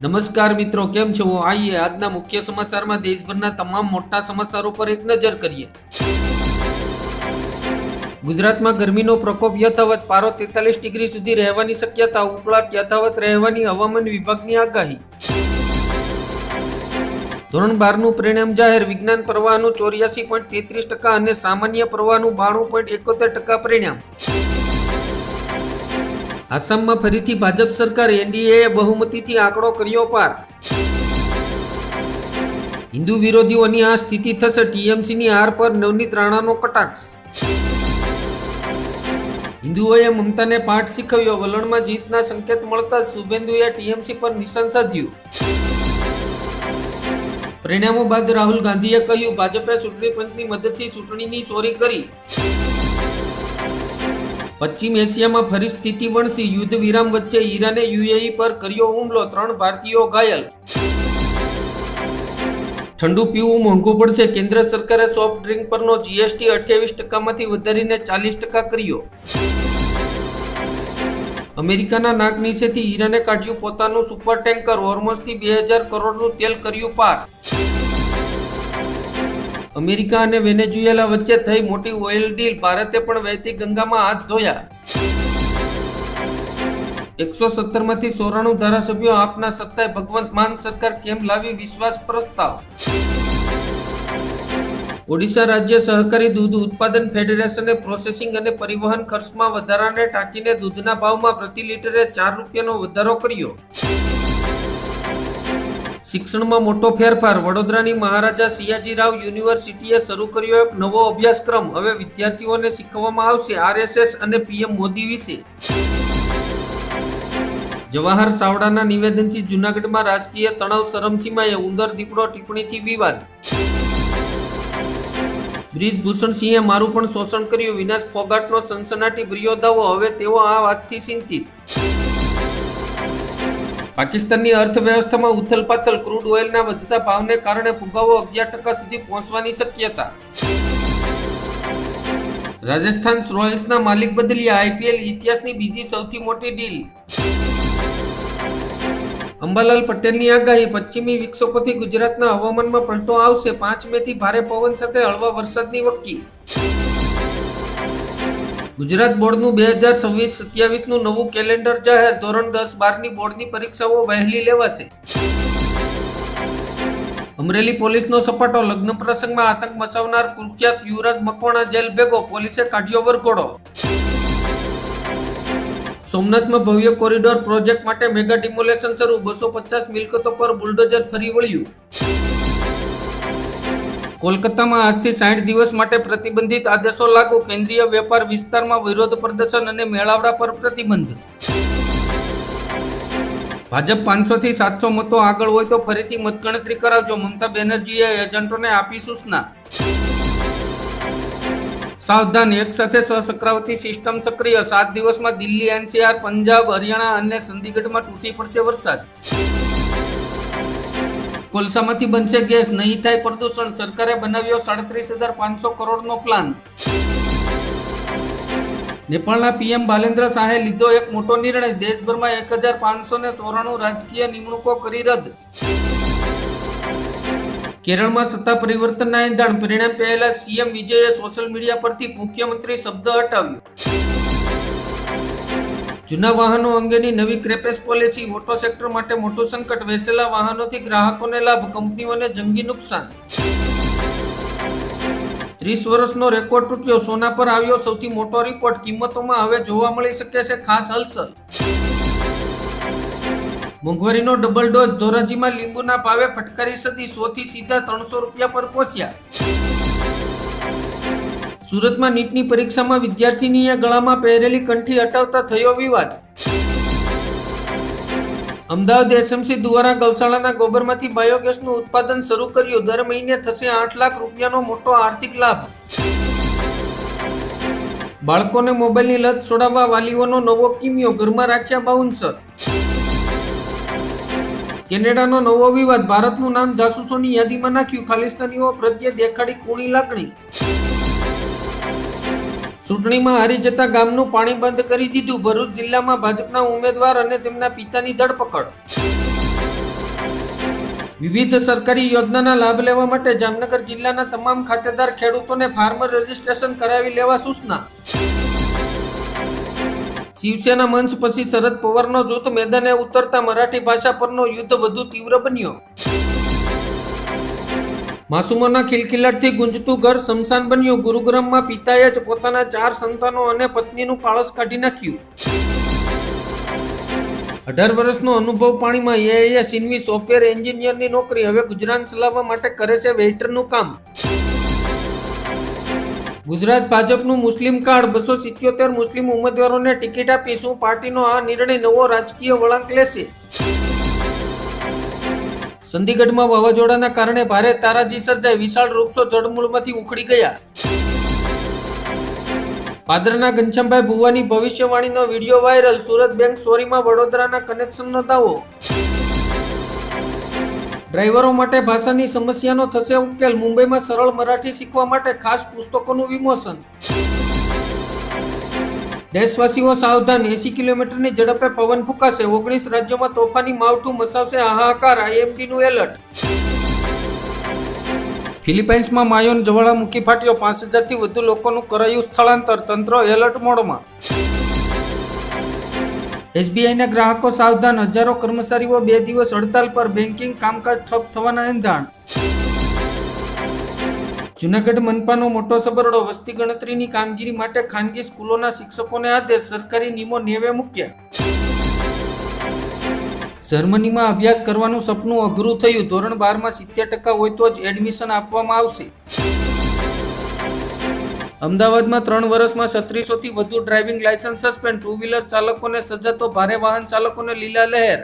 નમસ્કાર મિત્રો, કેમ છો? આइए આજના મુખ્ય સમાચારમાં દેશભરના તમામ મોટા સમાચારો પર એક નજર કરીએ. ગુજરાતમાં ગરમીનો પ્રકોપ યથાવત, પારો 43 ડિગ્રી સુધી રહેવાની શક્યતા, ઉકળાટ યથાવત રહેવાની હવામાન વિભાગની આગાહી. ધોરણ 12 નું પરિણામ જાહેર, વિજ્ઞાન પ્રવાહનું 84.33% અને સામાન્ય પ્રવાહનું 92.71% પરિણામ. આસામમાં ફરીથી ભાજપ સરકાર, એનડીએએ બહુમતીથી આંકડો કર્યો પાર. હિન્દુ વિરોધીઓની આ સ્થિતિ થશે, ટીએમસીની હાર પર નવનીત રાણાનો કટાક્ષ. હિન્દુઓએ મમતાને પાઠ શીખવ્યો, વલણમાં જીતના સંકેત મળતા જ શુભેન્દુએ ટીએમસી પર નિશાન સાધ્યું. પરિણામો બાદ રાહુલ ગાંધીએ કહ્યું, ભાજપે ચૂંટણી પંચની મદદથી ચૂંટણીની ચોરી કરી. પશ્ચિમ એશિયામાં ફરી સ્થિતિ વણસી, યુદ્ધ વિરામ વચ્ચે ઈરાને યુએઈ પર કર્યો હુમલો, 3 ભારતીયો ઘાયલ. ઠંડુ પીવું મોંઘું પડશે, કેન્દ્ર સરકારે સોફ્ટ ડ્રિંક પરનો જીએસટી 28%માંથી વધારીને 40% કર્યો. અમેરિકાના નાક નીચેથી ઈરાને કાઢ્યું પોતાનું સુપર ટેન્કર, હોર્મોઝથી 2000 કરોડનું તેલ કર્યું પાર. અમેરિકા અને વેનેઝુએલા વચ્ચે થઈ મોટી ઓઇલ ડીલ, ભારતે પણ વહેતી ગંગામાં હાથ ધોયા. 117 માંથી 94 ધારાસભ્યો આપના સત્તાએ, ભગવંત માન સરકાર કેમ લાવી વિશ્વાસ પ્રસ્તાવ. ઓડિશા રાજ્ય સહકારી દૂધ ઉત્પાદન ફેડરેશને પ્રોસેસિંગ અને પરિવહન ખર્ચમાં વધારાને ટાંકીને દૂધના ભાવમાં પ્રતિ લીટરે 4 રૂપિયાનો વધારો કર્યો. શિક્ષણમાં મોટો ફેરફાર, વડોદરાની મહારાજા સિયાજીરાવ યુનિવર્સિટીએ શરૂ કર્યો એક નવો અભ્યાસક્રમ. હવે વિદ્યાર્થીઓને શીખવવામાં આવશે આરએસએસ અને પીએમ મોદી વિશે. જવાહર ચાવડાના નિવેદનથી જૂનાગઢમાં રાજકીય તણાવ ચરમસીમાએ, ઉંદર દીપડો ટિપ્પણીથી વિવાદ. બ્રિજભૂષણસિંહે મારું પણ શોષણ કર્યું, વિનાશ ફોગાટનો સનસનાટી ભર્યો દાવો. હવે તેઓ આ વાતથી ચિંતિત. પાકિસ્તાનની અર્થવ્યવસ્થામાં ઉથલપાથલ, ક્રૂડ ઓઇલના વધતા ભાવને કારણે ફુગાવો 11% સુધી પહોંચવાની શક્યતા. રાજસ્થાન રોયલ્સના માલિક બદલ્યા, આઈપીએલ ઇતિહાસની બીજી સૌથી મોટી ડીલ. અંબાલાલ પટેલની આગાહી, પશ્ચિમી વિક્ષોભોથી ગુજરાતના હવામાનમાં પલટો આવશે, 5 મે થી ભારે પવન સાથે હળવા વરસાદની વકી. ગુજરાત બોર્ડનું 2026-27 નું નવું કેલેન્ડર જાહેર, ધોરણ 10-12ની બોર્ડની પરીક્ષાઓ વહેલી લેવાશે. અમરેલી પોલીસનો સપાટો, લગ્ન પ્રસંગમાં આતંક મચાવનાર કુખ્યાત યુવરાજ મકવાણા જેલ ભેગો, પોલીસે કાઢ્યો વરઘોડો. સોમનાથમાં ભવ્ય કોરિડોર પ્રોજેક્ટ માટે મેગા ડિમોલેશન શરૂ, 250 મિલકતો પર બુલડોઝર ફરી વળ્યું. કોલકાતામાં આજથી 60 દિવસ માટે પ્રતિબંધિત આદેશો લાગુ, કેન્દ્રીય વેપાર વિસ્તારમાં વિરોધ પ્રદર્શન અને મેળાવડા પર પ્રતિબંધ. ભાજપ 500 થી 700 મતો આગળ હોય તો ફરીથી મતગણતરી કરાવજો, મમતા બેનર્જીએ એજન્ટોને આપી સૂચના. સાવધાન, એક સાથે સહસ્રાવતી સિસ્ટમ સક્રિય, 7 દિવસમાં દિલ્હી, એનસીઆર, પંજાબ, હરિયાણા અને ચંદીગઢમાં તૂટી પડશે વરસાદ. કોલસામાંથી બનશે ગેસ, નહીં થાય પ્રદૂષણ, સરકારે બનાવ્યો 37,500 કરોડનો પ્લાન. નેપાળના પીએમ બાલેન્દ્ર શાહે લીધો એક મોટો નિર્ણય, દેશભરમાં 1594 રાજકીય નિમણૂકો કરી રદ. કેરળમાં સત્તા પરિવર્તનના એંધાણ, પરિણામ પહેલા સીએમ વિજયે સોશિયલ મીડિયા પરથી મુખ્યમંત્રી શબ્દ હટાવ્યો. જૂના વાહનો અંગેની નવી ક્રેપેસ પોલિસી, ઓટો સેક્ટર માટે મોટું સંકટ, વેચેલા વાહનોથી ગ્રાહકોને લાભ, કંપનીઓને જંગી નુકસાન. 30 વર્ષનો રેકોર્ડ તૂટ્યો, સોના પર આવ્યો સૌથી મોટો રિપોર્ટ, કિંમતોમાં હવે જોવા મળી શકે છે ખાસ હલચલ. મોંઘવારીનો ડબલ ડોઝ, ધોરાજીમાં લીંબુના ભાવે ફટકારી સદી, 100 થી સીધા 300 રૂપિયા પર પહોંચ્યા. સુરતમાં નીટની પરીક્ષામાં વિદ્યાર્થીનીએ ગળામાં પહેરેલી કંઠી હટાવતા થયો વિવાદ. અમદાવાદ એસએમસી દ્વારા ગૌશાળાના ગોબરમાંથી બાયોગેસનું ઉત્પાદન શરૂ કર્યું, દર મહિને થશે 8 લાખ રૂપિયાનો મોટો આર્થિક લાભ. બાળકોને મોબાઈલની લત છોડાવવા વાલીઓનો નવો કિમિયો, ઘરમાં રાખ્યા બાઉન્સર. કેનેડાનો નવો વિવાદ, ભારતનું નામ જાસૂસોની યાદીમાં નાખ્યું, ખાલિસ્તાનીઓ પ્રત્યે દેખાડી કુણી લાગણી. ચૂંટણીમાં હારી જતા ગામનું પાણી બંધ કરી દીધું. ભરૂચ જિલ્લામાં ભાજપના ઉમેદવાર અને તેમના પિતાની ધરપકડ. વિવિધ સરકારી યોજનાના લાભ લેવા માટે જામનગર જિલ્લાના તમામ ખાતેદાર ખેડૂતોને ફાર્મર રજીસ્ટ્રેશન કરાવી લેવા સૂચના. શિવસેના મંચ પછી શરદ પવારનો જૂથ મેદાને ઉતરતા મરાઠી ભાષા પરનો યુદ્ધ વધુ તીવ્ર બન્યો. માસૂમોના ખિલખિલાટથી ગુંજતું ઘર સ્મશાન બન્યું. ગુરુગ્રામમાં પિતાએ જ પોતાના 4 સંતાનો અને પત્નીનું પાળસ કાઢી નાખ્યું. 18 વર્ષનો અનુભવ પાણીમાં એઆઈએસ ઇન્વી સોફ્ટવેર એન્જિનિયરની નોકરી. હવે ગુજરાન ચલાવવા માટે કરે છે વેઇટરનું કામ. ગુજરાત ભાજપનું મુસ્લિમ કાર્ડ. 277 મુસ્લિમ ઉમેદવારોને ટિકિટ આપી. શું પાર્ટીનો આ નિર્ણય નવો રાજકીય વળાંક લેશે? ચંદીગઢમાં વાવાઝોડાના કારણે ભારે તારાજી સર્જાઈ. વિશાળ વૃક્ષો જળમૂળમાંથી ઉખડી ગયા. પાદરના ઘનશ્યામભાઈ Bhuvani ભવિષ્યવાણીનો video viral. Surat bank ચોરીમાં વડોદરાના કનેક્શનનો દાવો. ડ્રાઈવરો માટે ભાષાની સમસ્યાનો થશે ઉકેલ. મુંબઈમાં સરળ મરાઠી શીખવા માટે ખાસ પુસ્તકોનું વિમોચન. દેશવાસીઓ સાવધાન. 80 કિલોમીટરની ઝડપે પવન ફૂંકાશે. 19 રાજ્યોમાં તોફાની માવઠું મચાવશે હાહાકાર. IMDનું એલર્ટ. ફિલિપાઇન્સમાં માયોન જ્વાળામુખી ફાટ્યો. 5000થી વધુ લોકોનું કરાયું સ્થળાંતર. તંત્ર એલર્ટ મોડમાં. SBIના ગ્રાહકો સાવધાન. હજારો કર્મચારીઓ 2 દિવસ હડતાલ પર. બેન્કિંગ કામકાજ ઠપ થવાના એંધાણ. જૂનાગઢ મનપાનો મોટો સબરડો. વસ્તી ગણતરીની કામગીરી માટે ખાનગી સ્કૂલોના શિક્ષકોને આદેશ. સરકારી નિયમો નેવે મૂક્યા. જર્મનીમાં અભ્યાસ કરવાનું સપનું અઘરું થયું. ધોરણ 12માં 70% હોય તો જ એડમિશન આપવામાં આવશે. અમદાવાદમાં 3 વર્ષમાં 3600થી વધુ ડ્રાઇવિંગ લાયસન્સ સસ્પેન્ડ. 2 વ્હીલર ચાલકોને સજા તો ભારે વાહન ચાલકોને લીલા લહેર.